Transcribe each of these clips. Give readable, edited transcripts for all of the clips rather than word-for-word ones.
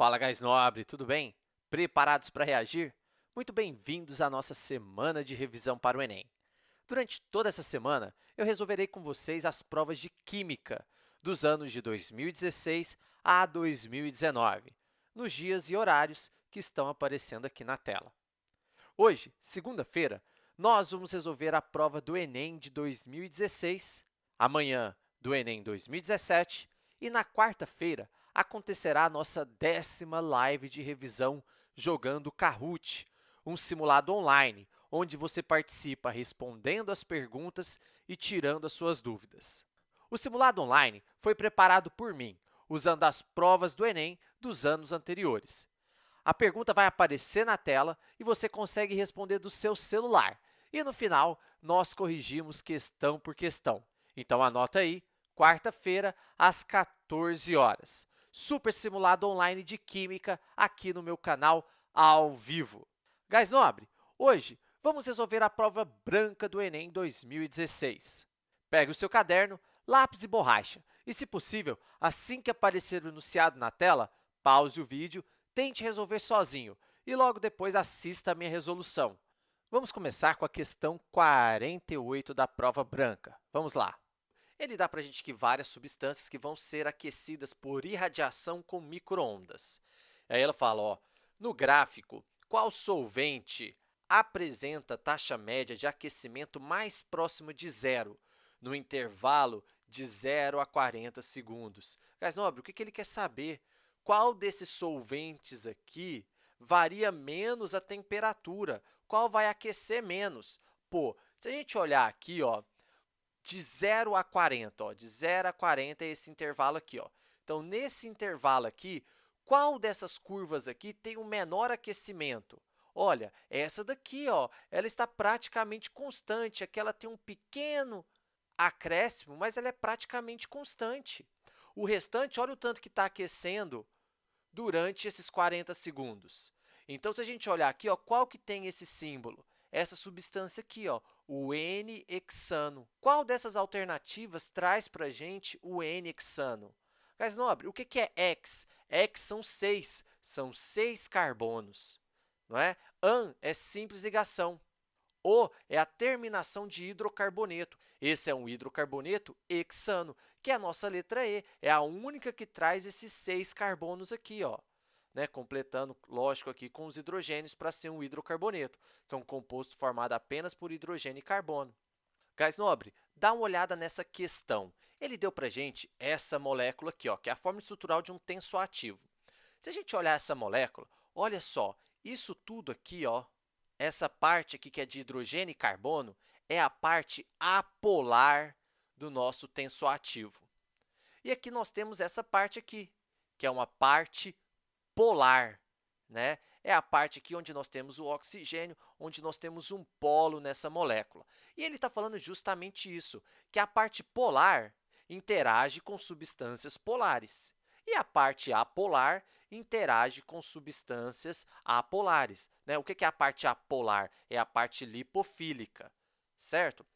Fala, gás nobre, tudo bem? Preparados para reagir? Muito bem-vindos à nossa semana de revisão para o Enem. Durante toda essa semana, eu resolverei com vocês as provas de Química dos anos de 2016 a 2019, nos dias e horários que estão aparecendo aqui na tela. Hoje, segunda-feira, nós vamos resolver a prova do Enem de 2016, amanhã do Enem 2017 e na quarta-feira acontecerá a nossa 10ª live de revisão jogando Kahoot, um simulado online, onde você participa respondendo as perguntas e tirando as suas dúvidas. O simulado online foi preparado por mim, usando as provas do Enem dos anos anteriores. A pergunta vai aparecer na tela e você consegue responder do seu celular. E no final, nós corrigimos questão por questão. Então, anota aí, quarta-feira, às 14 horas. Super simulado online de Química aqui no meu canal, ao vivo. Gás Nobre, hoje vamos resolver a prova branca do Enem 2016. Pegue o seu caderno, lápis e borracha. E, se possível, assim que aparecer o enunciado na tela, pause o vídeo, tente resolver sozinho e logo depois assista a minha resolução. Vamos começar com a questão 48 da prova branca. Vamos lá. Ele dá para a gente que várias substâncias que vão ser aquecidas por irradiação com micro-ondas. Aí ela fala, no gráfico, qual solvente apresenta taxa média de aquecimento mais próximo de zero, no intervalo de 0 a 40 segundos? Gás Nobre, o que ele quer saber? Qual desses solventes aqui varia menos a temperatura? Qual vai aquecer menos? Pô, se a gente olhar aqui, de 0 a 40, de 0 a 40 é esse intervalo aqui. Então, nesse intervalo aqui, qual dessas curvas aqui tem o menor aquecimento? Olha, essa daqui, ela está praticamente constante. Aqui ela tem um pequeno acréscimo, mas ela é praticamente constante. O restante, olha o tanto que está aquecendo durante esses 40 segundos. Então, se a gente olhar aqui, qual que tem esse símbolo? Essa substância aqui, o N-hexano. Qual dessas alternativas traz para a gente o N-hexano? Gás Nobre, o que é hex? Hex são 6 carbonos. Não é? An é simples ligação. O é a terminação de hidrocarboneto. Esse é um hidrocarboneto hexano, que é a nossa letra E. É a única que traz esses 6 carbonos aqui, né? Completando, lógico, aqui com os hidrogênios para ser um hidrocarboneto, que é um composto formado apenas por hidrogênio e carbono. Gás Nobre, dá uma olhada nessa questão. Ele deu para a gente essa molécula aqui, que é a forma estrutural de um tensoativo. Se a gente olhar essa molécula, olha só, isso tudo aqui, essa parte aqui que é de hidrogênio e carbono, é a parte apolar do nosso tensoativo. E aqui nós temos essa parte aqui, que é uma parte polar, né? É a parte aqui onde nós temos o oxigênio, onde nós temos um polo nessa molécula. E ele está falando justamente isso, que a parte polar interage com substâncias polares. E a parte apolar interage com substâncias apolares, né? O que é a parte apolar? É a parte lipofílica, certo?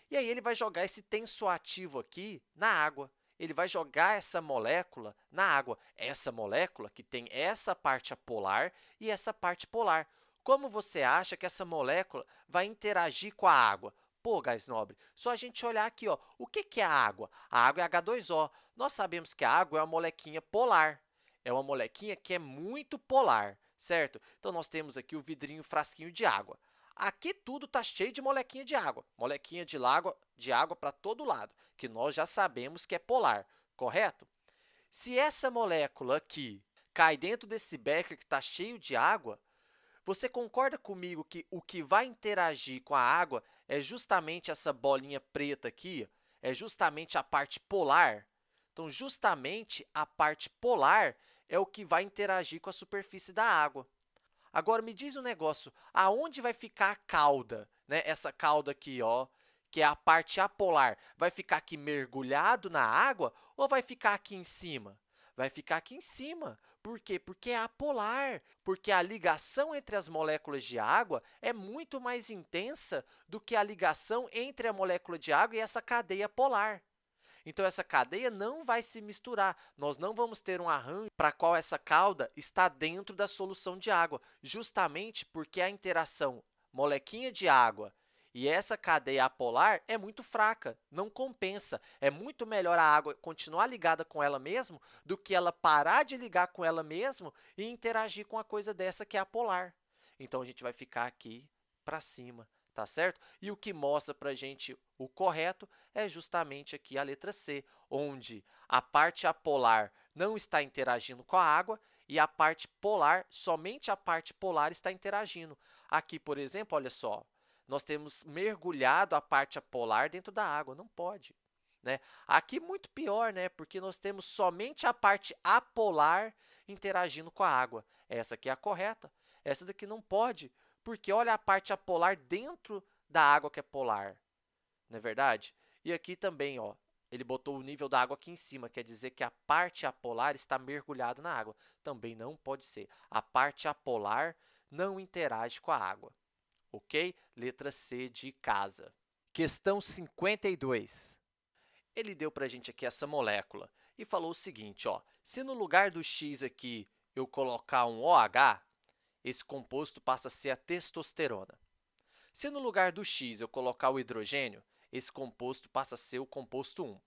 E aí ele vai jogar esse tensoativo aqui na água. Ele vai jogar essa molécula na água. Essa molécula que tem essa parte apolar e essa parte polar. Como você acha que essa molécula vai interagir com a água? Pô, gás nobre, só a gente olhar aqui, o que é a água? A água é H2O. Nós sabemos que a água é uma molequinha polar. É uma molequinha que é muito polar, certo? Então, nós temos aqui o vidrinho frasquinho de água. Aqui tudo está cheio de molequinha de água para todo lado, que nós já sabemos que é polar, correto? Se essa molécula aqui cai dentro desse becker que está cheio de água, você concorda comigo que o que vai interagir com a água é justamente essa bolinha preta aqui? É justamente a parte polar? Então, justamente a parte polar é o que vai interagir com a superfície da água. Agora, me diz um negócio, aonde vai ficar a cauda, né? Essa cauda aqui, que é a parte apolar, vai ficar aqui mergulhado na água ou vai ficar aqui em cima? Vai ficar aqui em cima. Por quê? Porque é apolar, porque a ligação entre as moléculas de água é muito mais intensa do que a ligação entre a molécula de água e essa cadeia polar. Então, essa cadeia não vai se misturar. Nós não vamos ter um arranjo para a qual essa cauda está dentro da solução de água, justamente porque a interação molequinha de água e essa cadeia apolar é muito fraca, não compensa. É muito melhor a água continuar ligada com ela mesmo do que ela parar de ligar com ela mesmo e interagir com a coisa dessa que é apolar. Então, a gente vai ficar aqui para cima, tá certo? E o que mostra para a gente o correto é justamente aqui a letra C, onde a parte apolar não está interagindo com a água e a parte polar, somente a parte polar está interagindo. Aqui, por exemplo, olha só, nós temos mergulhado a parte apolar dentro da água, não pode. Né? Aqui, muito pior, né? Porque nós temos somente a parte apolar interagindo com a água. Essa aqui é a correta. Essa daqui não pode, porque olha a parte apolar dentro da água que é polar, não é verdade? E aqui também, ó, ele botou o nível da água aqui em cima, quer dizer que a parte apolar está mergulhada na água. Também não pode ser. A parte apolar não interage com a água. Ok? Letra C de casa. Questão 52. Ele deu para a gente aqui essa molécula e falou o seguinte, ó, se no lugar do X aqui eu colocar um OH, esse composto passa a ser a testosterona. Se no lugar do X eu colocar o hidrogênio, esse composto passa a ser o composto 1.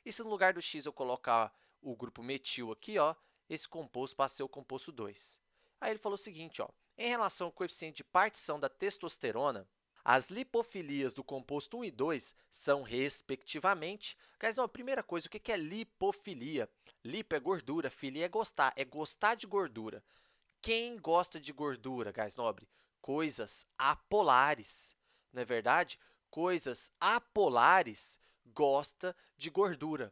E se no lugar do X eu colocar o grupo metil aqui, ó, esse composto passa a ser o composto 2. Aí ele falou o seguinte, ó, em relação ao coeficiente de partição da testosterona, as lipofilias do composto 1 e 2 são, respectivamente… Guys, ó, primeira coisa, o que é lipofilia? Lipo é gordura, filia é gostar de gordura. Quem gosta de gordura, guys nobre? Coisas apolares, não é verdade? Coisas apolares gosta de gordura.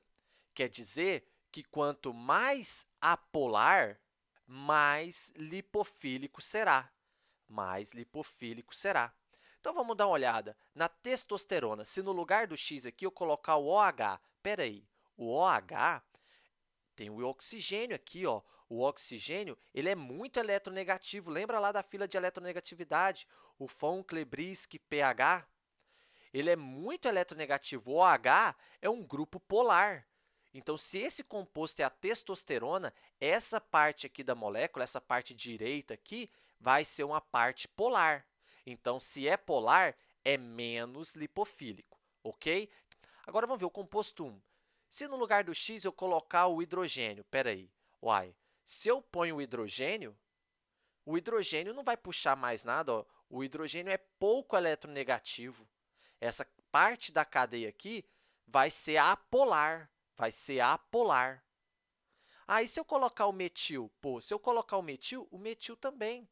Quer dizer que quanto mais apolar, mais lipofílico será. Mais lipofílico será. Então, vamos dar uma olhada na testosterona. Se no lugar do X aqui eu colocar o OH, espera aí, o OH tem o oxigênio aqui, ó. O oxigênio ele é muito eletronegativo. Lembra lá da fila de eletronegatividade? O von Klebriski pH? Ele é muito eletronegativo. O OH é um grupo polar. Então, se esse composto é a testosterona, essa parte aqui da molécula, essa parte direita aqui, vai ser uma parte polar. Então, se é polar, é menos lipofílico, ok? Agora, vamos ver o composto 1. Se no lugar do X eu colocar o hidrogênio, espera aí, uai, se eu ponho o hidrogênio não vai puxar mais nada, ó. O hidrogênio é pouco eletronegativo. Essa parte da cadeia aqui vai ser apolar, Aí, se eu colocar o metil, se eu colocar o metil também.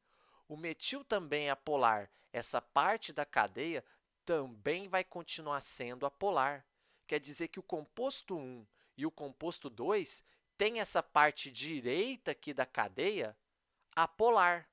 O metil também é apolar. Essa parte da cadeia também vai continuar sendo apolar. Quer dizer que o composto 1 e o composto 2 têm essa parte direita aqui da cadeia apolar,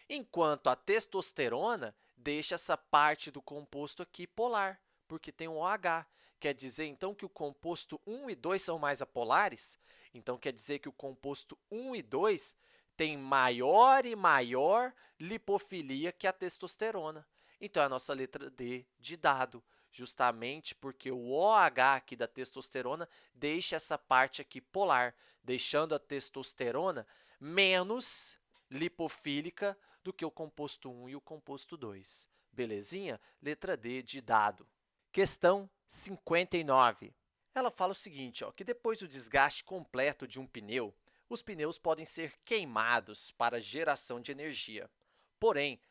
enquanto a testosterona deixa essa parte do composto aqui polar, porque tem um OH. Quer dizer, então, que o composto 1 e 2 são mais apolares? Então, quer dizer que o composto 1 e 2 tem maior e maior lipofilia que a testosterona. Então, é a nossa letra D de dado, justamente porque o OH aqui da testosterona deixa essa parte aqui polar, deixando a testosterona menos lipofílica do que o composto 1 e o composto 2. Belezinha? Letra D de dado. Questão 59. Ela fala o seguinte, ó, que depois do desgaste completo de um pneu, os pneus podem ser queimados para geração de energia. Porém,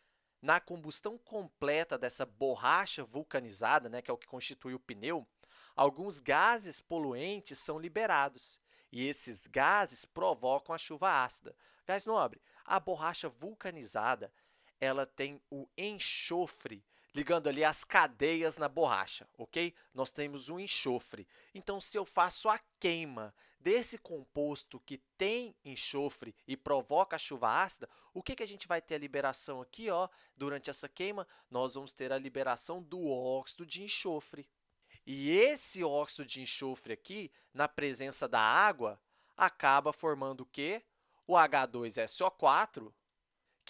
na combustão completa dessa borracha vulcanizada, né, que é o que constitui o pneu, alguns gases poluentes são liberados, e esses gases provocam a chuva ácida. Gás nobre, a borracha vulcanizada ela tem o enxofre ligando ali as cadeias na borracha, ok? Nós temos o enxofre. Então, se eu faço a queima desse composto que tem enxofre e provoca a chuva ácida, o que a gente vai ter a liberação aqui, ó, durante essa queima? Nós vamos ter a liberação do óxido de enxofre. E esse óxido de enxofre aqui, na presença da água, acaba formando o quê? O H2SO4,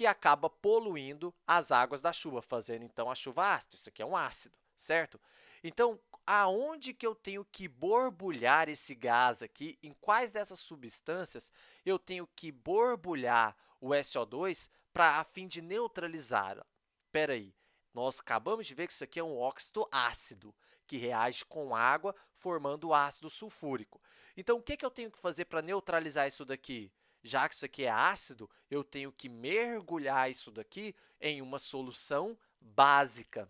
que acaba poluindo as águas da chuva, fazendo, então, a chuva ácida. Isso aqui é um ácido, certo? Então, aonde que eu tenho que borbulhar esse gás aqui, em quais dessas substâncias eu tenho que borbulhar o SO2 para a fim de neutralizá-la. Espera aí, nós acabamos de ver que isso aqui é um óxido ácido, que reage com água, formando ácido sulfúrico. Então, o que eu tenho que fazer para neutralizar isso daqui? Já que isso aqui é ácido, eu tenho que mergulhar isso daqui em uma solução básica.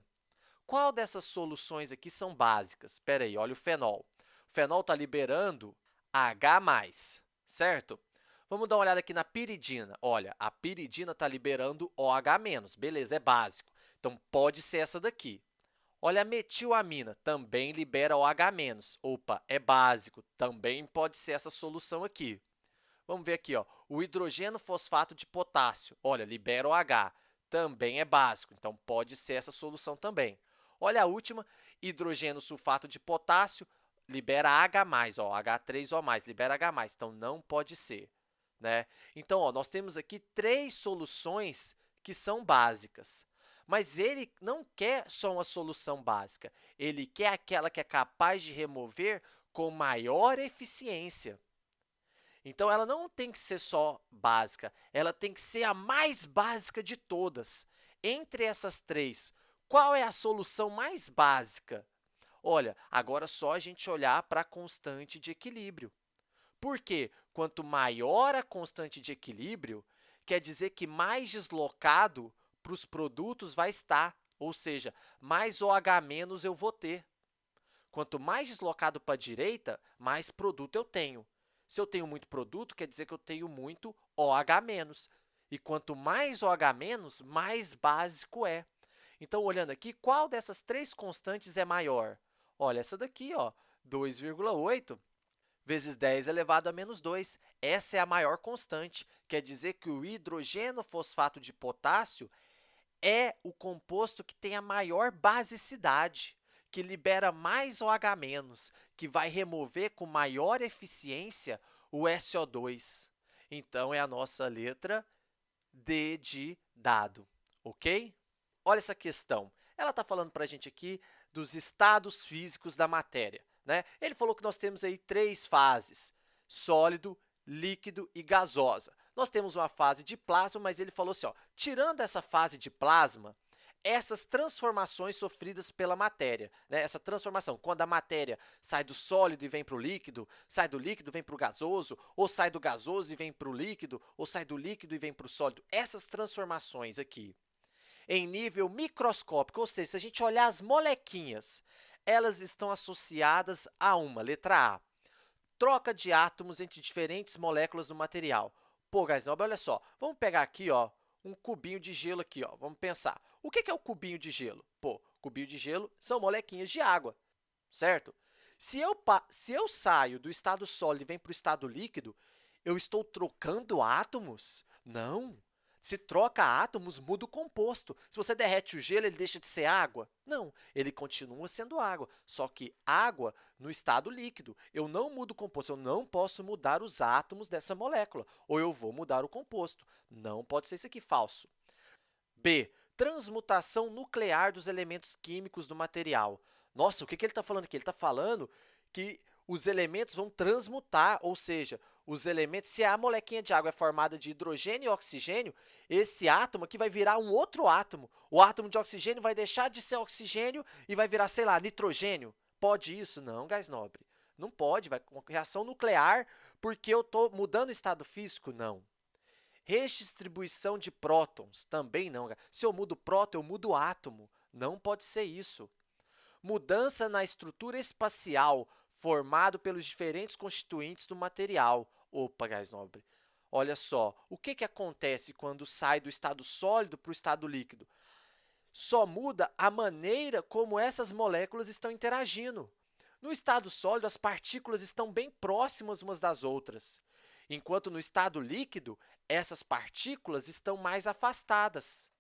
Qual dessas soluções aqui são básicas? Espera aí, olha o fenol. O fenol está liberando H+, certo? Vamos dar uma olhada aqui na piridina. Olha, a piridina está liberando OH-, beleza, é básico. Então, pode ser essa daqui. Olha, a metilamina também libera OH-. Opa, é básico, também pode ser essa solução aqui. Vamos ver aqui, ó, o hidrogênio fosfato de potássio. Olha, libera OH, também é básico, então pode ser essa solução também. Olha a última, hidrogênio sulfato de potássio, libera H+, ó, H3O+, libera H+, então não pode ser. Né? Então, ó, nós temos aqui 3 soluções que são básicas. Mas ele não quer só uma solução básica, ele quer aquela que é capaz de remover com maior eficiência. Então, ela não tem que ser só básica, ela tem que ser a mais básica de todas. Entre essas 3, qual é a solução mais básica? Olha, agora é só a gente olhar para a constante de equilíbrio. Por quê? Quanto maior a constante de equilíbrio, quer dizer que mais deslocado para os produtos vai estar, ou seja, mais OH- eu vou ter. Quanto mais deslocado para a direita, mais produto eu tenho. Se eu tenho muito produto, quer dizer que eu tenho muito OH-. E quanto mais OH-, mais básico é. Então, olhando aqui, qual dessas 3 constantes é maior? Olha, essa daqui, ó, 2,8 vezes 10 elevado a menos 2. Essa é a maior constante. Quer dizer que o hidrogênio fosfato de potássio é o composto que tem a maior basicidade, que libera mais OH-, que vai remover com maior eficiência o SO2. Então, é a nossa letra D de dado, ok? Olha essa questão. Ela está falando para a gente aqui dos estados físicos da matéria. Né? Ele falou que nós temos aí 3 fases, sólido, líquido e gasosa. Nós temos uma fase de plasma, mas ele falou assim, ó, tirando essa fase de plasma, essas transformações sofridas pela matéria, né? Essa transformação, quando a matéria sai do sólido e vem para o líquido, sai do líquido e vem para o gasoso, ou sai do gasoso e vem para o líquido, ou sai do líquido e vem para o sólido, essas transformações aqui, em nível microscópico, ou seja, se a gente olhar as molequinhas, elas estão associadas a uma, letra A, troca de átomos entre diferentes moléculas do material. Pô, guys, olha só, vamos pegar aqui, ó, um cubinho de gelo aqui, ó. Vamos pensar. O que é o cubinho de gelo? Pô, cubinho de gelo são molequinhas de água, certo? Se eu saio do estado sólido e venho para o estado líquido, eu estou trocando átomos? Não. Se troca átomos, muda o composto. Se você derrete o gelo, ele deixa de ser água? Não, ele continua sendo água, só que água no estado líquido. Eu não mudo o composto, eu não posso mudar os átomos dessa molécula, ou eu vou mudar o composto. Não pode ser isso aqui, falso. B, transmutação nuclear dos elementos químicos do material. Nossa, o que ele está falando aqui? Ele está falando que os elementos vão transmutar, ou seja, os elementos, se a molequinha de água é formada de hidrogênio e oxigênio, esse átomo aqui vai virar um outro átomo. O átomo de oxigênio vai deixar de ser oxigênio e vai virar, sei lá, nitrogênio. Pode isso? Não, gás nobre. Não pode, vai com reação nuclear porque eu estou mudando o estado físico? Não. Redistribuição de prótons? Também não. Se eu mudo próton, eu mudo átomo. Não pode ser isso. Mudança na estrutura espacial formado pelos diferentes constituintes do material. Opa, gás nobre. Olha só, o que acontece quando sai do estado sólido para o estado líquido? Só muda a maneira como essas moléculas estão interagindo. No estado sólido, as partículas estão bem próximas umas das outras, enquanto no estado líquido, essas partículas estão mais afastadas.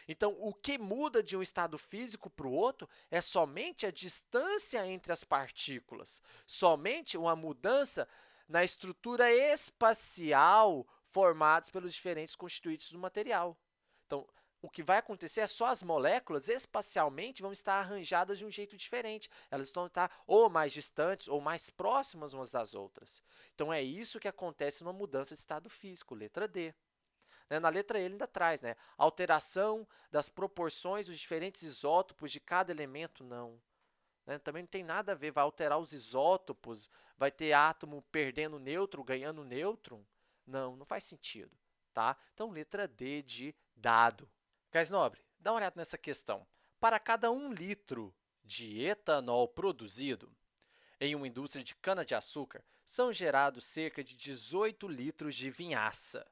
Então, o que muda de um estado físico para o outro é somente a distância entre as partículas, somente uma mudança na estrutura espacial formadas pelos diferentes constituintes do material. Então, o que vai acontecer é só as moléculas espacialmente vão estar arranjadas de um jeito diferente. Elas vão estar ou mais distantes ou mais próximas umas das outras. Então, é isso que acontece numa mudança de estado físico, letra D. Na letra E, ele ainda traz, alteração das proporções dos diferentes isótopos de cada elemento, não. Também não tem nada a ver, vai alterar os isótopos, vai ter átomo perdendo nêutron, ganhando nêutron? Não, não faz sentido. Tá? Então, letra D de dado. Gás nobre, dá uma olhada nessa questão. Para cada 1 litro de etanol produzido em uma indústria de cana-de-açúcar, são gerados cerca de 18 litros de vinhaça,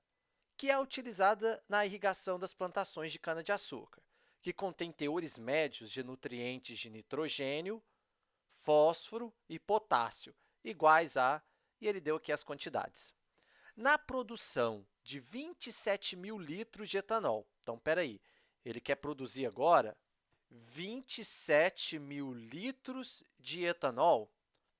que é utilizada na irrigação das plantações de cana-de-açúcar, que contém teores médios de nutrientes de nitrogênio, fósforo e potássio, iguais a… e ele deu aqui as quantidades. Na produção de 27.000 litros de etanol, então, espera aí, ele quer produzir agora 27.000 litros de etanol.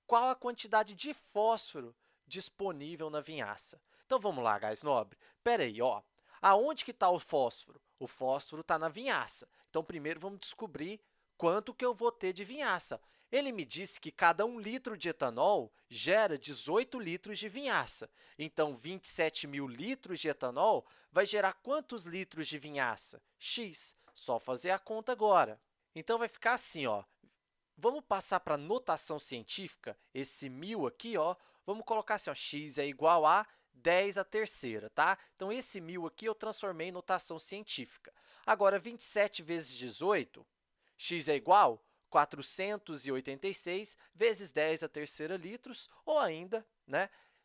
Qual a quantidade de fósforo disponível na vinhaça? Então, vamos lá, gás nobre. Espera aí, ó. Aonde que está o fósforo? O fósforo está na vinhaça. Então, primeiro, vamos descobrir quanto que eu vou ter de vinhaça. Ele me disse que cada 1 litro de etanol gera 18 litros de vinhaça. Então, 27.000 litros de etanol vai gerar quantos litros de vinhaça? X. Só fazer a conta agora. Então, vai ficar assim, ó. Vamos passar para a notação científica, esse 1.000 aqui, ó, vamos colocar assim, ó, x é igual a 10 à terceira, tá? Então, esse 1.000 aqui eu transformei em notação científica. Agora, 27 vezes 18, x é igual a 486 vezes 10 à terceira litros, ou ainda,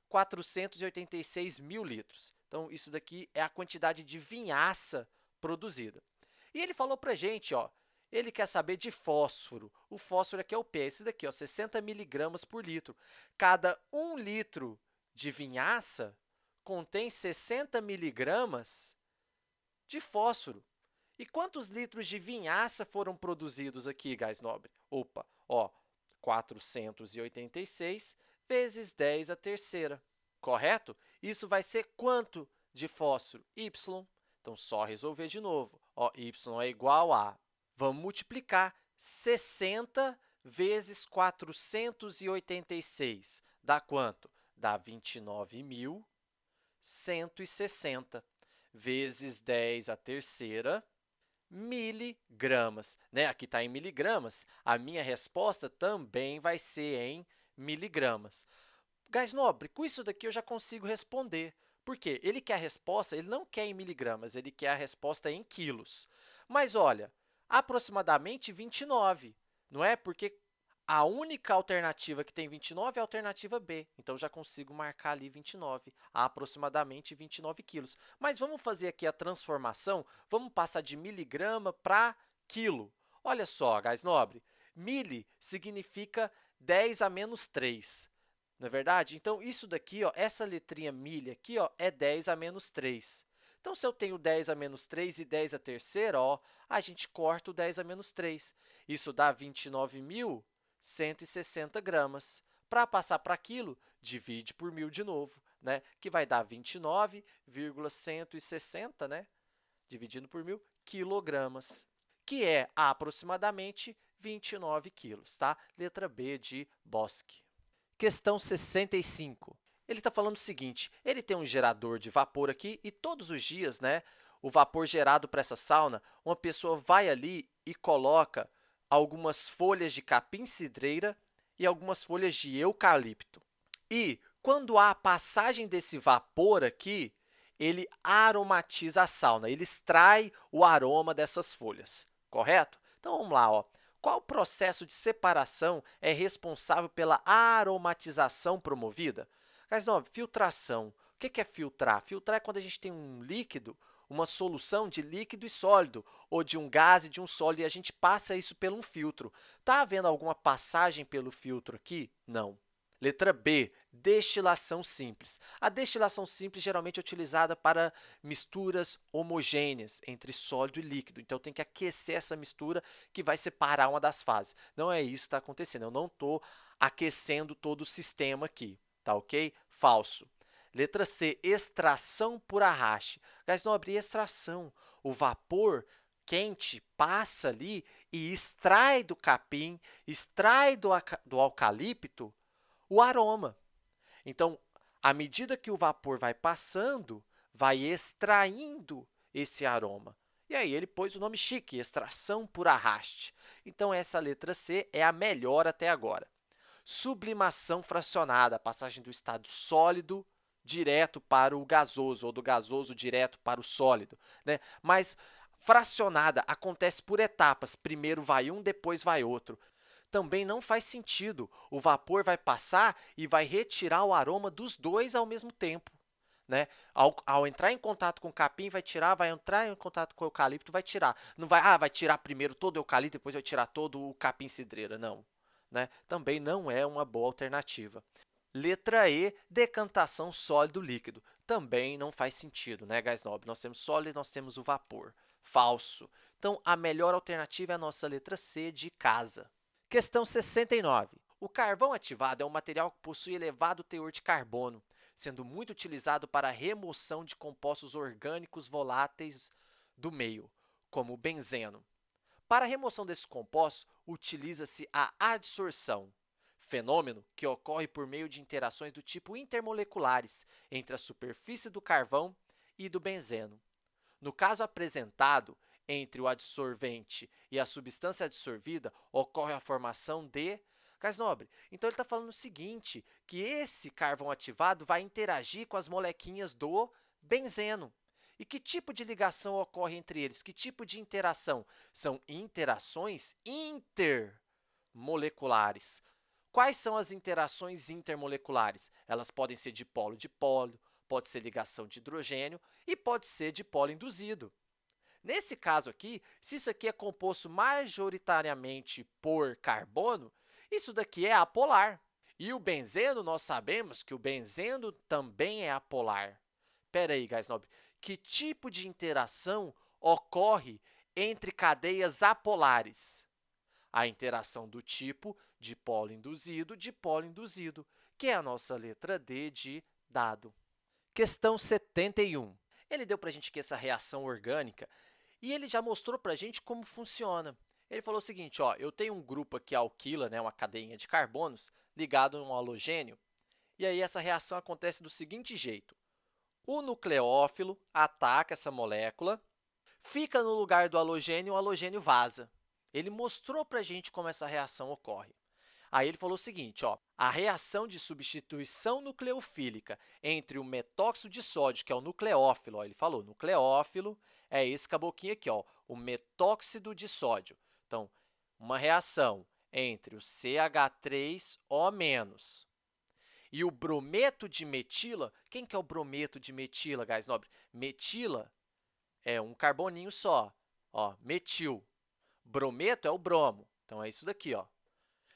486 mil litros. Então, isso daqui é a quantidade de vinhaça produzida. E ele falou para a gente, ó, ele quer saber de fósforo. O fósforo aqui é o P, esse daqui, ó, 60 miligramas por litro. Cada 1 litro de vinhaça contém 60 miligramas de fósforo. E quantos litros de vinhaça foram produzidos aqui, gás nobre? Opa, ó, 486 vezes 10 à terceira, correto? Isso vai ser quanto de fósforo? Y. Então, só resolver de novo. Ó, y é igual a… Vamos multiplicar 60 vezes 486. Dá quanto? Dá 29.160 vezes 10 à terceira miligramas. Aqui está em miligramas. A minha resposta também vai ser em miligramas. Gás nobre, com isso daqui eu já consigo responder. Por quê? Ele quer a resposta, ele não quer em miligramas, ele quer a resposta em quilos. Mas, olha, aproximadamente 29, não é? Porque a única alternativa que tem 29 é a alternativa B. Então, já consigo marcar ali 29, aproximadamente 29 quilos. Mas vamos fazer aqui a transformação, vamos passar de miligrama para quilo. Olha só, gás nobre, mili significa 10 a menos 3. Não é verdade? Então, isso daqui, ó, essa letrinha milha aqui, ó, é 10 a menos 3. Então, se eu tenho 10 a menos 3 e 10 a terceira, ó, a gente corta o 10 a menos 3. Isso dá 29.160 gramas. Para passar para quilo, divide por 1.000 de novo, que vai dar 29,160, dividindo por 1.000, quilogramas, que é aproximadamente 29 quilos, tá? Letra B de Bosque. Questão 65. Ele está falando o seguinte, ele tem um gerador de vapor aqui e todos os dias, o vapor gerado para essa sauna, uma pessoa vai ali e coloca algumas folhas de capim-cidreira e algumas folhas de eucalipto. E, quando há a passagem desse vapor aqui, ele aromatiza a sauna, ele extrai o aroma dessas folhas, correto? Então, vamos lá, ó. Qual processo de separação é responsável pela aromatização promovida? Mas não, filtração. O que é filtrar? Filtrar é quando a gente tem um líquido, uma solução de líquido e sólido, ou de um gás e de um sólido, e a gente passa isso por um filtro. Está havendo alguma passagem pelo filtro aqui? Não. Letra B, destilação simples. A destilação simples geralmente é utilizada para misturas homogêneas entre sólido e líquido. Então, tem que aquecer essa mistura que vai separar uma das fases. Não é isso que está acontecendo. Eu não estou aquecendo todo o sistema aqui, tá ok? Falso. Letra C, extração por arraste. Gás nobre, extração. O vapor quente passa ali e extrai do capim, extrai do eucalipto o aroma. Então, à medida que o vapor vai passando, vai extraindo esse aroma. E aí ele pôs o nome chique, extração por arraste. Então, essa letra C é a melhor até agora. Sublimação fracionada, passagem do estado sólido direto para o gasoso, ou do gasoso direto para o sólido, né? Mas fracionada acontece por etapas, primeiro vai um, depois vai outro. Também não faz sentido, o vapor vai passar e vai retirar o aroma dos dois ao mesmo tempo. Né? Ao entrar em contato com o capim, vai tirar, vai entrar em contato com o eucalipto, vai tirar. Não vai, vai tirar primeiro todo o eucalipto, depois vai tirar todo o capim-cidreira, não. Né? Também não é uma boa alternativa. Letra E, decantação sólido-líquido. Também não faz sentido, né, gás nobre? Nós temos sólido e nós temos o vapor. Falso. Então, a melhor alternativa é a nossa letra C, de casa. Questão 69. O carvão ativado é um material que possui elevado teor de carbono, sendo muito utilizado para a remoção de compostos orgânicos voláteis do meio, como o benzeno. Para a remoção desses compostos, utiliza-se a adsorção, fenômeno que ocorre por meio de interações do tipo intermoleculares entre a superfície do carvão e do benzeno. No caso apresentado, entre o adsorvente e a substância adsorvida, ocorre a formação de gás nobre. Então, ele está falando o seguinte, que esse carvão ativado vai interagir com as molequinhas do benzeno. E que tipo de ligação ocorre entre eles? Que tipo de interação? São interações intermoleculares. Quais são as interações intermoleculares? Elas podem ser dipolo-dipolo, pode ser ligação de hidrogênio e pode ser dipolo induzido. Nesse caso aqui, se isso aqui é composto majoritariamente por carbono, isso daqui é apolar. E o benzeno, nós sabemos que o benzeno também é apolar. Espera aí, gás nobre, que tipo de interação ocorre entre cadeias apolares? A interação do tipo dipolo induzido, que é a nossa letra D de dado. Questão 71. Ele deu para a gente aqui essa reação orgânica e ele já mostrou para a gente como funciona. Ele falou o seguinte, ó, eu tenho um grupo aqui alquila, né, uma cadeinha de carbonos, ligado a um halogênio, e aí essa reação acontece do seguinte jeito. O nucleófilo ataca essa molécula, fica no lugar do halogênio e o halogênio vaza. Ele mostrou para a gente como essa reação ocorre. Aí ele falou o seguinte, ó, a reação de substituição nucleofílica entre o metóxido de sódio, que é o nucleófilo, ó, ele falou, nucleófilo é esse caboquinho aqui, ó, o metóxido de sódio. Então, uma reação entre o CH3O- e o brometo de metila. Quem que é o brometo de metila, gás nobre? Metila é um carboninho só, ó, metil. Brometo é o bromo, então é isso daqui, ó.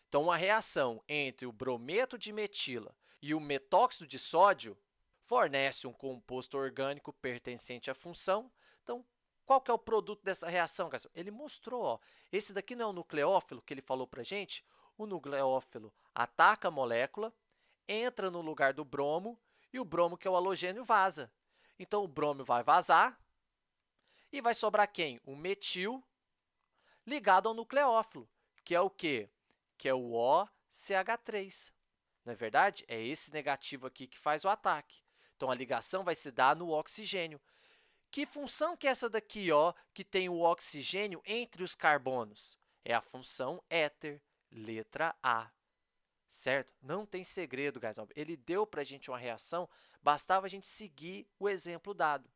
Então, uma reação entre o brometo de metila e o metóxido de sódio fornece um composto orgânico pertencente à função. Então, qual que é o produto dessa reação, pessoal? Ele mostrou, ó, esse daqui não é o nucleófilo que ele falou para a gente? O nucleófilo ataca a molécula, entra no lugar do bromo e o bromo, que é o halogênio, vaza. Então, o bromo vai vazar e vai sobrar quem? O metil ligado ao nucleófilo, que é o quê? Que é o OCH3. Não é verdade? É esse negativo aqui que faz o ataque. Então, a ligação vai se dar no oxigênio. Que função que é essa daqui, ó, que tem o oxigênio entre os carbonos? É a função éter, letra A. Certo? Não tem segredo, gás nobre. Ele deu para a gente uma reação, bastava a gente seguir o exemplo dado.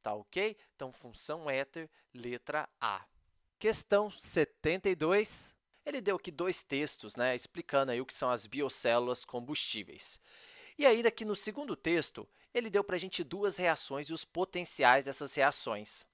Tá ok? Então, função éter, letra A. Questão 72. Ele deu aqui dois textos, né, explicando aí o que são as biocélulas combustíveis. E aí, aqui no segundo texto, ele deu para a gente duas reações e os potenciais dessas reações.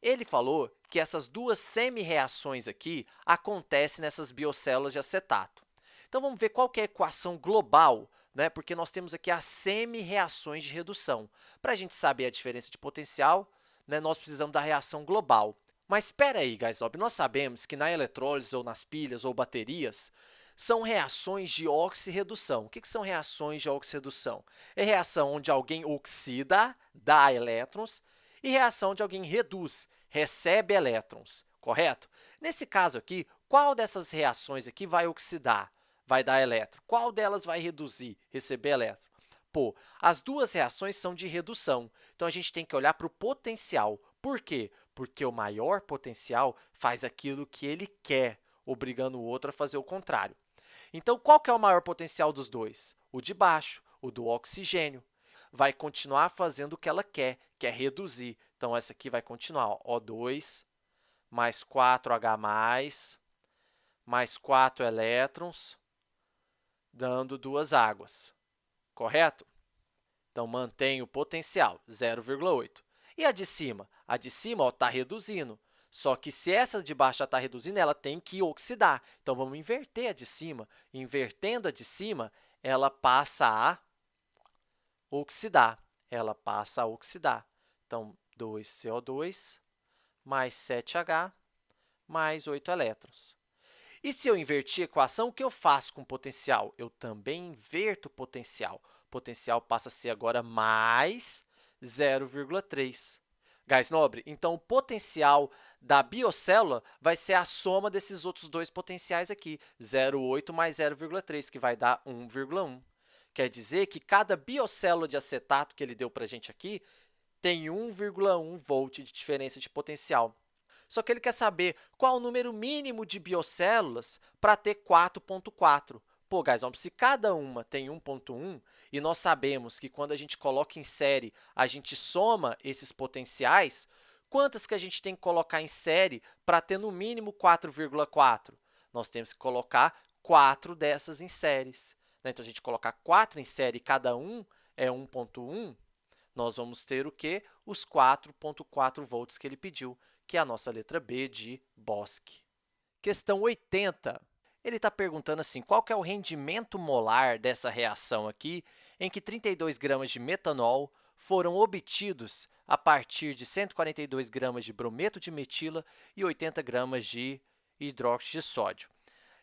Ele falou que essas duas semi-reações aqui acontecem nessas biocélulas de acetato. Então, vamos ver qual que é a equação global, né, porque nós temos aqui as semi-reações de redução. Para a gente saber a diferença de potencial, né, nós precisamos da reação global. Mas espera aí, gás nobre, nós sabemos que na eletrólise ou nas pilhas ou baterias são reações de oxirredução. O que são reações de oxirredução? É reação onde alguém oxida, dá elétrons, e reação onde alguém reduz, recebe elétrons, correto? Nesse caso aqui, qual dessas reações aqui vai oxidar, vai dar elétron? Qual delas vai reduzir, receber elétron? Pô, as duas reações são de redução, então a gente tem que olhar para o potencial. Por quê? Porque o maior potencial faz aquilo que ele quer, obrigando o outro a fazer o contrário. Então, qual que é o maior potencial dos dois? O de baixo, o do oxigênio. Vai continuar fazendo o que ela quer, que é reduzir. Então, essa aqui vai continuar, ó, O2 mais 4H+, mais 4 elétrons, dando 2 águas, correto? Então, mantém o potencial, 0,8. E a de cima? A de cima está reduzindo. Só que, se essa de baixo está reduzindo, ela tem que oxidar. Então, vamos inverter a de cima. Invertendo a de cima, ela passa a oxidar. Ela passa a oxidar. Então, 2CO2 mais 7H mais 8 elétrons. E se eu invertir a equação, o que eu faço com o potencial? Eu também inverto o potencial. O potencial passa a ser agora mais 0,3. Gás nobre, então o potencial da biocélula vai ser a soma desses outros dois potenciais aqui, 0,8 mais 0,3, que vai dar 1,1. Quer dizer que cada biocélula de acetato que ele deu para a gente aqui tem 1,1 volt de diferença de potencial. Só que ele quer saber qual o número mínimo de biocélulas para ter 4,4. Pô, guys, se cada uma tem 1,1 e nós sabemos que quando a gente coloca em série, a gente soma esses potenciais, quantas que a gente tem que colocar em série para ter no mínimo 4,4? Nós temos que colocar 4 dessas em séries. Então, a gente colocar 4 em série e cada um é 1,1, nós vamos ter o quê? Os 4,4 volts que ele pediu, que é a nossa letra B de Bosc. Questão 80. Ele está perguntando assim, qual que é o rendimento molar dessa reação aqui, em que 32 gramas de metanol foram obtidos a partir de 142 gramas de brometo de metila e 80 gramas de hidróxido de sódio.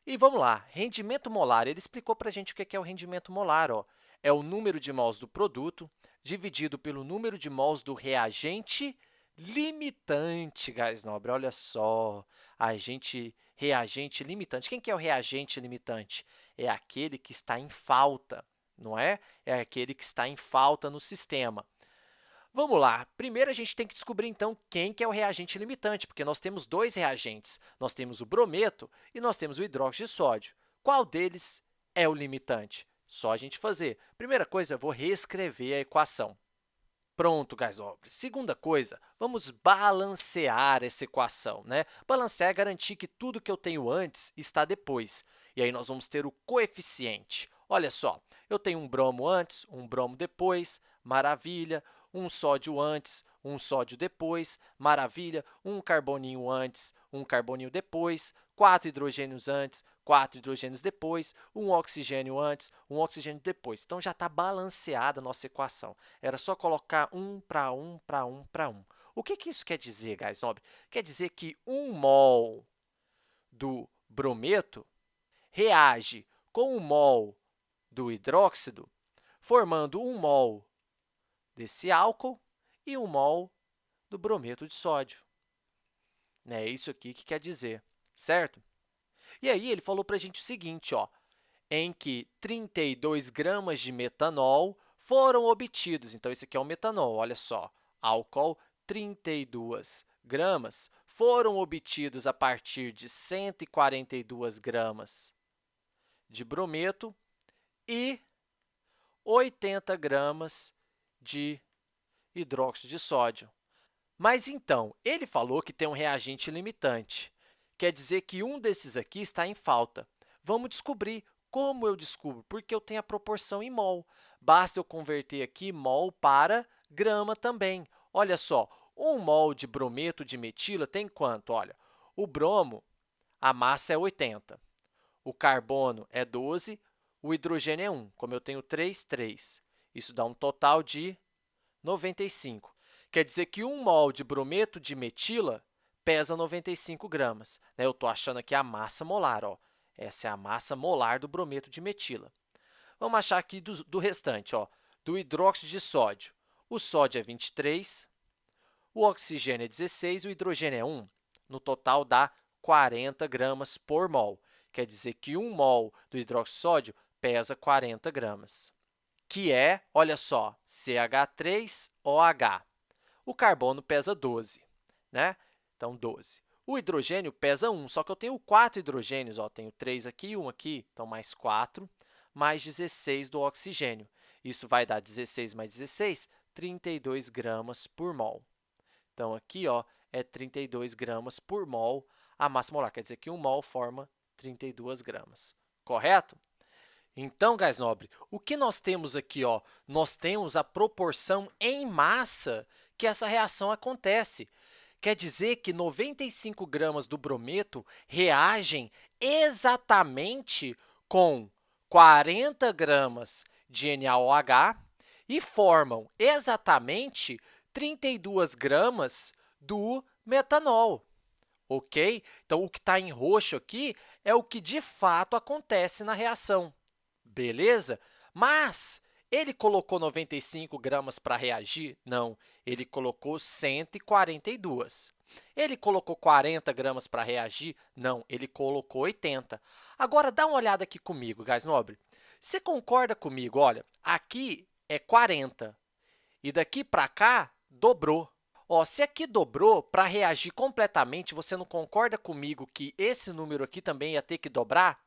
E vamos lá, rendimento molar. Ele explicou para a gente o que é o rendimento molar. Ó. É o número de mols do produto dividido pelo número de mols do reagente limitante, gás nobre. Olha só, reagente limitante. Quem que é o reagente limitante? É aquele que está em falta, não é? É aquele que está em falta no sistema. Vamos lá. Primeiro, a gente tem que descobrir, então, quem que é o reagente limitante, porque nós temos dois reagentes. Nós temos o brometo e nós temos o hidróxido de sódio. Qual deles é o limitante? Só a gente fazer. Primeira coisa, eu vou reescrever a equação. Pronto, gás nobre. Segunda coisa, vamos balancear essa equação, né? Balancear é garantir que tudo que eu tenho antes está depois. E aí, nós vamos ter o coeficiente. Olha só, eu tenho um bromo antes, um bromo depois, maravilha. Um sódio antes, um sódio depois, maravilha. Um carboninho antes, um carboninho depois, 4 hidrogênios antes, 4 hidrogênios depois, um oxigênio antes, um oxigênio depois. Então, já está balanceada a nossa equação. Era só colocar 1 para 1 para 1 para 1. O que isso quer dizer, gás nobre? Quer dizer que 1 mol do brometo reage com 1 mol do hidróxido, formando 1 mol desse álcool e 1 mol do brometo de sódio. É isso aqui que quer dizer, certo? E aí, ele falou para a gente o seguinte, ó, em que 32 gramas de metanol foram obtidos. Então, esse aqui é o metanol, olha só. Álcool, 32 gramas, foram obtidos a partir de 142 gramas de brometo e 80 gramas de hidróxido de sódio. Mas, então, ele falou que tem um reagente limitante. Quer dizer que um desses aqui está em falta. Vamos descobrir. Como eu descubro? Porque eu tenho a proporção em mol. Basta eu converter aqui mol para grama também. Olha só, 1 mol de brometo de metila tem quanto? Olha, o bromo, a massa é 80. O carbono é 12, o hidrogênio é 1. Como eu tenho 3, 3. Isso dá um total de 95. Quer dizer que 1 mol de brometo de metila pesa 95 gramas. Eu estou achando aqui a massa molar. Ó. Essa é a massa molar do brometo de metila. Vamos achar aqui do restante, ó, do hidróxido de sódio. O sódio é 23, o oxigênio é 16 e o hidrogênio é 1. No total, dá 40 gramas por mol. Quer dizer que 1 mol do hidróxido de sódio pesa 40 gramas, que é, olha só, CH3OH. O carbono pesa 12, né? Então, 12. O hidrogênio pesa 1, só que eu tenho 4 hidrogênios. Ó, tenho 3 aqui e 1 aqui, então mais 4, mais 16 do oxigênio. Isso vai dar 16 mais 16, 32 gramas por mol. Então, aqui ó, é 32 gramas por mol a massa molar. Quer dizer que 1 mol forma 32 gramas, correto? Então, gás nobre, o que nós temos aqui? Ó? Nós temos a proporção em massa que essa reação acontece. Quer dizer que 95 gramas do brometo reagem exatamente com 40 gramas de NaOH e formam exatamente 32 gramas do metanol, ok? Então, o que está em roxo aqui é o que de fato acontece na reação. Beleza? Mas ele colocou 95 gramas para reagir? Não, ele colocou 142. Ele colocou 40 gramas para reagir? Não, ele colocou 80. Agora, dá uma olhada aqui comigo, gás nobre. Você concorda comigo? Olha, aqui é 40 e daqui para cá dobrou. Ó, se aqui dobrou, para reagir completamente, você não concorda comigo que esse número aqui também ia ter que dobrar?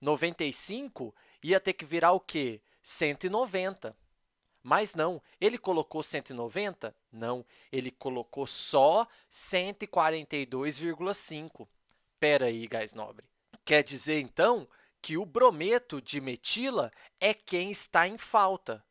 95 ia ter que virar o quê? 190. Mas não, ele colocou 190? Não, ele colocou só 142,5. Espera aí, gás nobre. Quer dizer, então, que o brometo de metila é quem está em falta.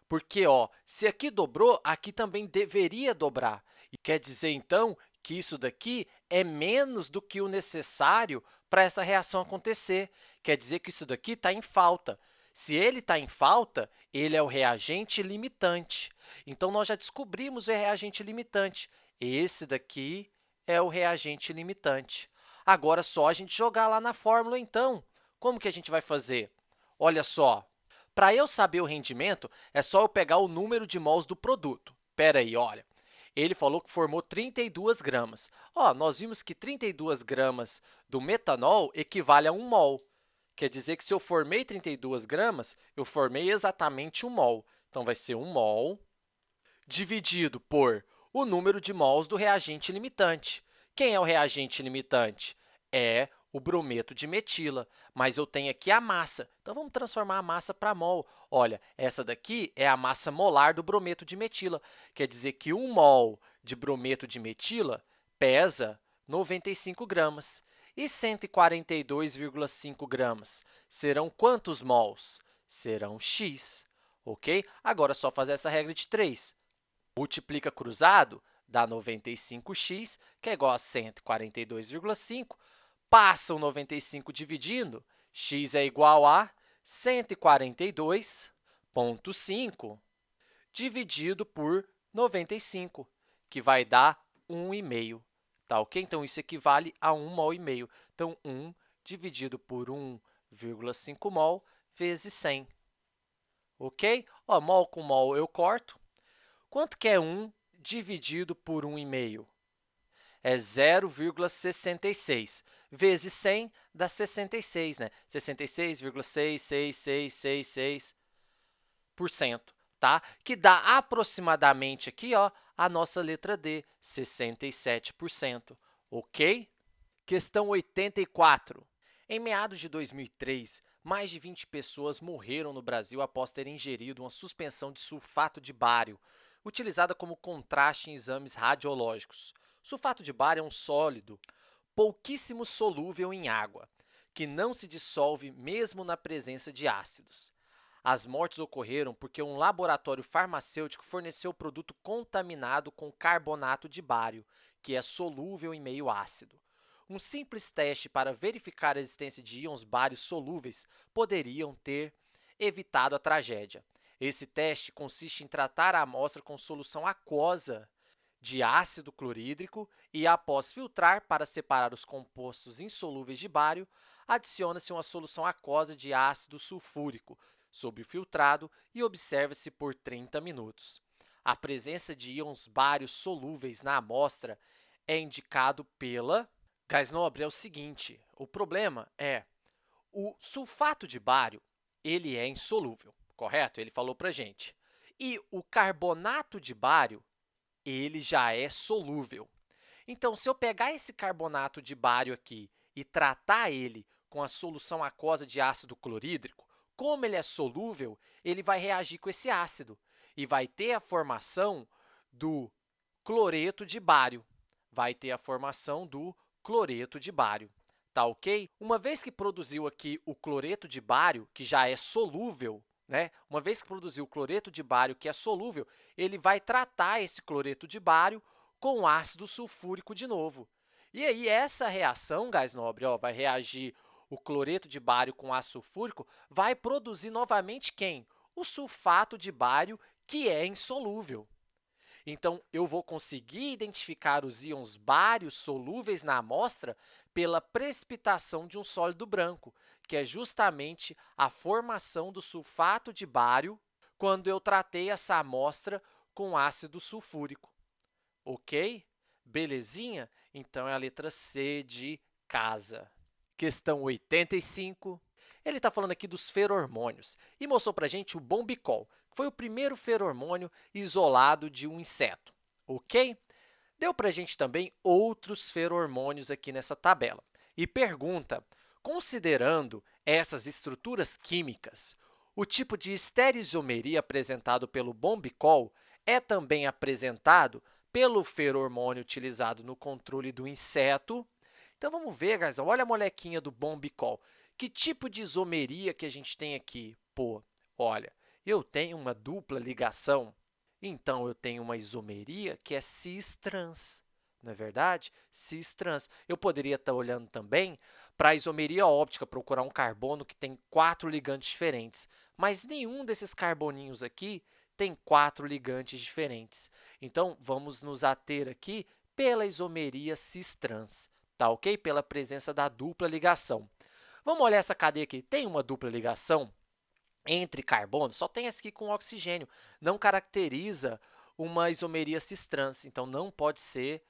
Porque, ó, se aqui dobrou, aqui também deveria dobrar. E quer dizer, então, que isso daqui é menos do que o necessário para essa reação acontecer. Quer dizer que isso daqui está em falta. Se ele está em falta, ele é o reagente limitante. Então, nós já descobrimos o reagente limitante. Esse daqui é o reagente limitante. Agora, só a gente jogar lá na fórmula, então. Como que a gente vai fazer? Olha só, para eu saber o rendimento, é só eu pegar o número de mols do produto. Espera aí, olha. Ele falou que formou 32 gramas. Ó, nós vimos que 32 gramas do metanol equivale a 1 mol. Quer dizer que se eu formei 32 gramas, eu formei exatamente 1 mol. Então, vai ser 1 mol dividido por o número de mols do reagente limitante. Quem é o reagente limitante? É o brometo de metila, mas eu tenho aqui a massa. Então, vamos transformar a massa para mol. Olha, essa daqui é a massa molar do brometo de metila. Quer dizer que 1 mol de brometo de metila pesa 95 gramas. E 142,5 gramas serão quantos mols? Serão x, ok? Agora, é só fazer essa regra de 3. Multiplica cruzado, dá 95x, que é igual a 142,5. Passa o 95 dividindo, x é igual a 142,5 dividido por 95, que vai dar 1,5. Tá, ok? Então, isso equivale a 1 mol e meio. Então, 1 dividido por 1,5 mol vezes 100. Ok? Ó, mol com mol eu corto. Quanto que é 1 dividido por 1,5? É 0,66. Vezes 100 dá 66, né? 66,66666%, tá? Que dá aproximadamente aqui, ó, a nossa letra D, 67%, ok? Questão 84. Em meados de 2003, mais de 20 pessoas morreram no Brasil após terem ingerido uma suspensão de sulfato de bário, utilizada como contraste em exames radiológicos. Sulfato de bário é um sólido pouquíssimo solúvel em água, que não se dissolve mesmo na presença de ácidos. As mortes ocorreram porque um laboratório farmacêutico forneceu o produto contaminado com carbonato de bário, que é solúvel em meio ácido. Um simples teste para verificar a existência de íons bários solúveis poderiam ter evitado a tragédia. Esse teste consiste em tratar a amostra com solução aquosa de ácido clorídrico e, após filtrar para separar os compostos insolúveis de bário, adiciona-se uma solução aquosa de ácido sulfúrico sob o filtrado e observa-se por 30 minutos. A presença de íons bários solúveis na amostra é indicado pela... Gás nobre é o seguinte, o problema é o sulfato de bário, ele é insolúvel, correto? Ele falou para a gente. E o carbonato de bário, ele já é solúvel. Então, se eu pegar esse carbonato de bário aqui e tratar ele com a solução aquosa de ácido clorídrico, como ele é solúvel, ele vai reagir com esse ácido e vai ter a formação do cloreto de bário. Vai ter a formação do cloreto de bário. Tá ok? Uma vez que produziu aqui o cloreto de bário, que já é solúvel, né? Uma vez que produziu o cloreto de bário, que é solúvel, ele vai tratar esse cloreto de bário com ácido sulfúrico de novo. E aí, essa reação, gás nobre, ó, vai reagir o cloreto de bário com ácido sulfúrico, vai produzir novamente quem? O sulfato de bário, que é insolúvel. Então, eu vou conseguir identificar os íons bários solúveis na amostra pela precipitação de um sólido branco, que é justamente a formação do sulfato de bário quando eu tratei essa amostra com ácido sulfúrico. Ok? Belezinha? Então, é a letra C de casa. Questão 85. Ele está falando aqui dos ferormônios e mostrou para a gente o bombicol, que foi o primeiro ferormônio isolado de um inseto, ok? Deu para a gente também outros ferormônios aqui nessa tabela. E pergunta, considerando essas estruturas químicas, o tipo de estereoisomeria apresentado pelo bombicol é também apresentado pelo ferormônio utilizado no controle do inseto? Então, vamos ver, guys. Olha a molequinha do bombicol. Que tipo de isomeria que a gente tem aqui? Pô, olha, eu tenho uma dupla ligação, então eu tenho uma isomeria que é cis-trans, não é verdade? Cis-trans. Eu poderia estar olhando também para a isomeria óptica, procurar um carbono que tem 4 ligantes diferentes, mas nenhum desses carboninhos aqui tem 4 ligantes diferentes. Então, vamos nos ater aqui pela isomeria cis-trans, tá ok? Pela presença da dupla ligação. Vamos olhar essa cadeia aqui. Tem uma dupla ligação entre carbono? Só tem essa aqui com oxigênio. Não caracteriza uma isomeria cis-trans, então não pode ser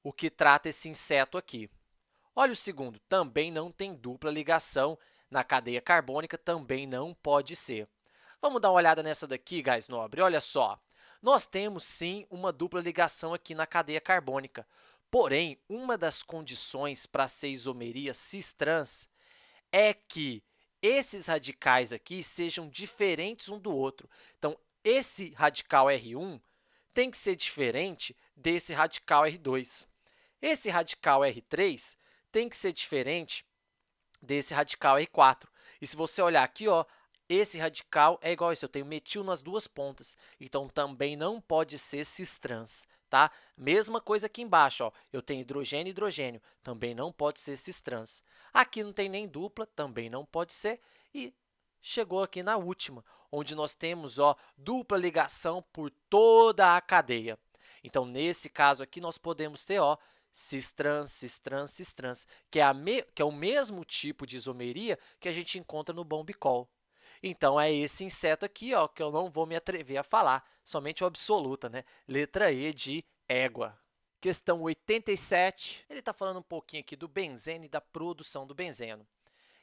o que trata esse inseto aqui. Olha o segundo, também não tem dupla ligação na cadeia carbônica, também não pode ser. Vamos dar uma olhada nessa daqui, gás nobre. Olha só, nós temos sim uma dupla ligação aqui na cadeia carbônica. Porém, uma das condições para ser isomeria cis-trans é que esses radicais aqui sejam diferentes um do outro. Então, esse radical R1 tem que ser diferente desse radical R2. Esse radical R3 tem que ser diferente desse radical R4. E se você olhar aqui, ó, esse radical é igual a esse, eu tenho metil nas duas pontas, então também não pode ser cis-trans, tá? Mesma coisa aqui embaixo, ó, eu tenho hidrogênio e hidrogênio, também não pode ser cis-trans. Aqui não tem nem dupla, também não pode ser, e chegou aqui na última, onde nós temos, ó, dupla ligação por toda a cadeia. Então, nesse caso aqui, nós podemos ter, ó, cis-trans, cis-trans, cis-trans, que é o mesmo tipo de isomeria que a gente encontra no bombicol. Então, é esse inseto aqui, ó, que eu não vou me atrever a falar, somente o absoluta, né? Letra E de égua. Questão 87, ele está falando um pouquinho aqui do benzeno e da produção do benzeno.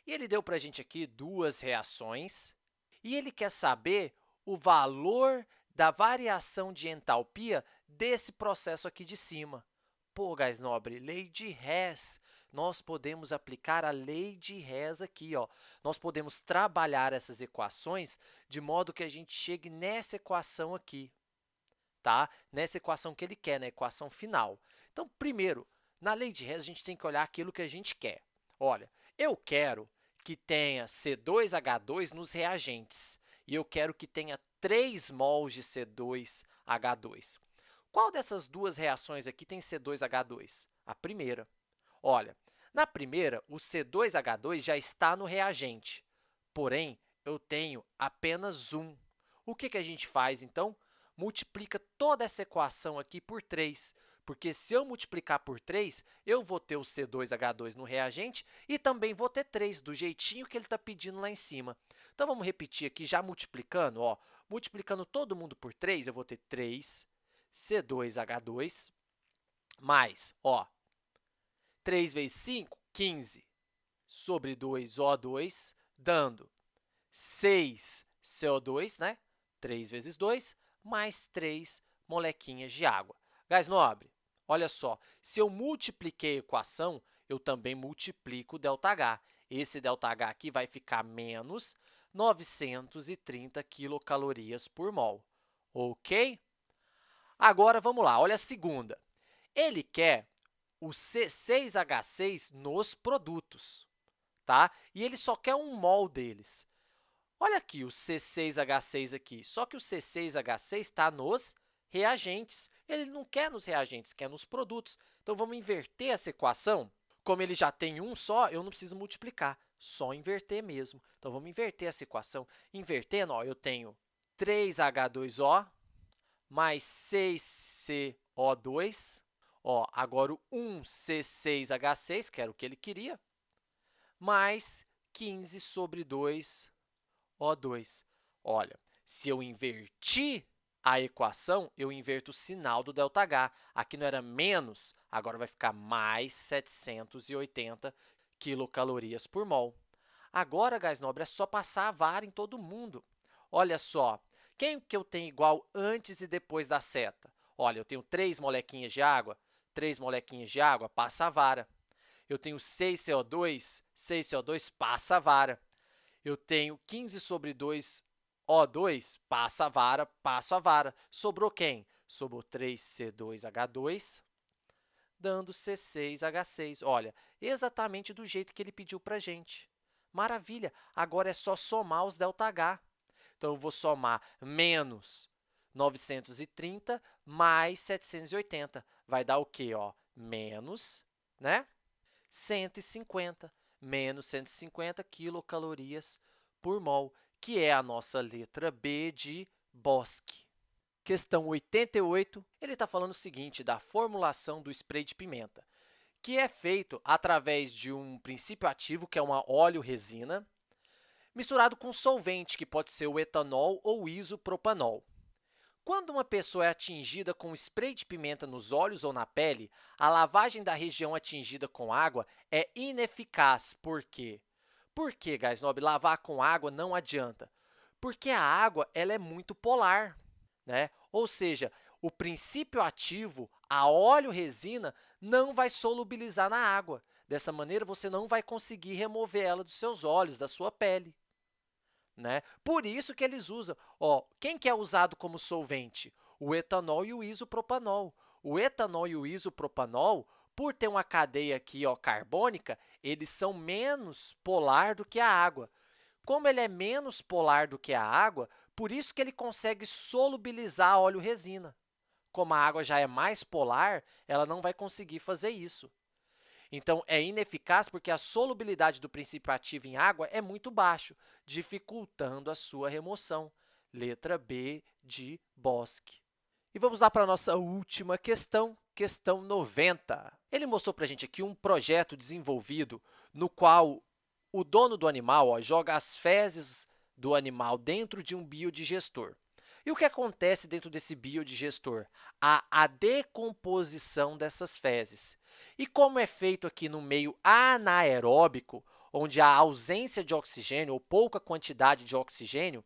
E ele deu para a gente aqui duas reações e ele quer saber o valor da variação de entalpia desse processo aqui de cima. Pô, gás nobre, lei de Hess. Nós podemos aplicar a lei de Hess aqui, ó. Nós podemos trabalhar essas equações de modo que a gente chegue nessa equação aqui, tá? Nessa equação que ele quer, na equação final. Então, primeiro, na lei de Hess, a gente tem que olhar aquilo que a gente quer. Olha, eu quero que tenha C2H2 nos reagentes e eu quero que tenha 3 mols de C2H2. Qual dessas duas reações aqui tem C2H2? A primeira. Olha, na primeira, o C2H2 já está no reagente, porém, eu tenho apenas um. O que a gente faz, então? multiplica toda essa equação aqui por 3, porque se eu multiplicar por 3, eu vou ter o C2H2 no reagente e também vou ter 3, do jeitinho que ele está pedindo lá em cima. Então, vamos repetir aqui, já multiplicando. Ó, multiplicando todo mundo por 3, eu vou ter 3 C2H2 mais, ó, 3 vezes 5, 15, sobre 2O2, dando 6 CO2, né? 3 vezes 2, mais 3 molequinhas de água. Gás nobre, olha só, se eu multipliquei a equação, eu também multiplico o ΔH. Esse ΔH aqui vai ficar menos 930 quilocalorias por mol, ok? Agora, vamos lá, olha a segunda. Ele quer o C6H6 nos produtos, tá? E ele só quer 1 mol deles. Olha aqui o C6H6 aqui, só que o C6H6 está nos reagentes. Ele não quer nos reagentes, quer nos produtos. Então, vamos inverter essa equação. Como ele já tem um só, eu não preciso multiplicar, só inverter mesmo. Então, vamos inverter essa equação. Invertendo, ó, eu tenho 3H2O mais 6CO2. Ó, agora o 1C6H6, que era o que ele queria, mais 15 sobre 2O2. Olha, se eu invertir a equação, eu inverto o sinal do ΔH. Aqui não era menos, agora vai ficar mais 780 quilocalorias por mol. Agora, gás nobre, é só passar a vara em todo mundo. Olha só, quem que eu tenho igual antes e depois da seta? Olha, eu tenho 3 molequinhas de água, 3 molequinhas de água, passa a vara. Eu tenho 6CO2, 6CO2, passa a vara. Eu tenho 15 sobre 2O2, passa a vara, passo a vara. Sobrou quem? Sobrou 3C2H2, dando C6H6. Olha, exatamente do jeito que ele pediu para a gente. Maravilha! Agora é só somar os ΔH. Então, eu vou somar menos 930 mais 780. Vai dar o quê? Ó, menos, né? 150, menos 150 quilocalorias por mol, que é a nossa letra B de Bosc. Questão 88, ele está falando o seguinte, da formulação do spray de pimenta, que é feito através de um princípio ativo, que é uma óleo-resina, misturado com solvente, que pode ser o etanol ou o isopropanol. Quando uma pessoa é atingida com spray de pimenta nos olhos ou na pele, a lavagem da região atingida com água é ineficaz. Por quê? Por que, gás nobre, lavar com água não adianta? Porque a água ela é muito polar, né? Ou seja, o princípio ativo, a óleo-resina, não vai solubilizar na água. Dessa maneira, você não vai conseguir remover ela dos seus olhos, da sua pele. Né? Por isso que eles usam. Ó, quem que é usado como solvente? O etanol e o isopropanol. O etanol e o isopropanol, por ter uma cadeia aqui, ó, carbônica, eles são menos polar do que a água. Como ele é menos polar do que a água, por isso que ele consegue solubilizar a óleo-resina. Como a água já é mais polar, ela não vai conseguir fazer isso. Então, é ineficaz porque a solubilidade do princípio ativo em água é muito baixo, dificultando a sua remoção. Letra B de Bosc. E vamos lá para a nossa última questão, questão 90. Ele mostrou para a gente aqui um projeto desenvolvido no qual o dono do animal, ó, joga as fezes do animal dentro de um biodigestor. E o que acontece dentro desse biodigestor? A decomposição dessas fezes. E como é feito aqui no meio anaeróbico, onde há ausência de oxigênio ou pouca quantidade de oxigênio,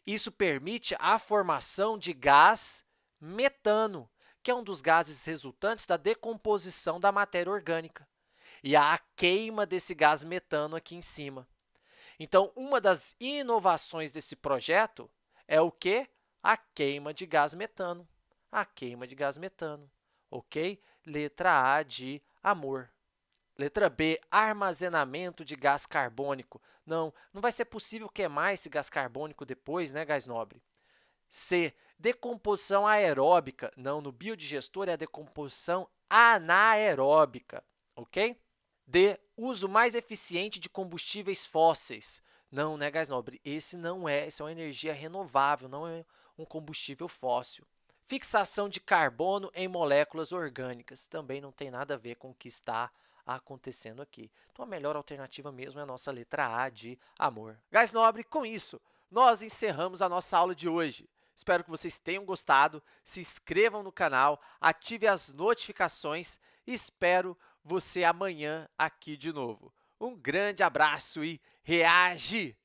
isso permite a formação de gás metano, que é um dos gases resultantes da decomposição da matéria orgânica. E há a queima desse gás metano aqui em cima. Então, uma das inovações desse projeto é o quê? A queima de gás metano. A queima de gás metano, ok? Letra A de amor. Letra B, armazenamento de gás carbônico. Não vai ser possível queimar esse gás carbônico depois, né, gás nobre? C, decomposição aeróbica. Não, no biodigestor é a decomposição anaeróbica, ok? D, uso mais eficiente de combustíveis fósseis. Não, né, gás nobre? Esse não é, esse é uma energia renovável, não é um combustível fóssil. Fixação de carbono em moléculas orgânicas também não tem nada a ver com o que está acontecendo aqui. Então, a melhor alternativa mesmo é a nossa letra A de amor. Gás nobre, com isso, nós encerramos a nossa aula de hoje. Espero que vocês tenham gostado, se inscrevam no canal, ative as notificações e espero você amanhã aqui de novo. Um grande abraço e reage!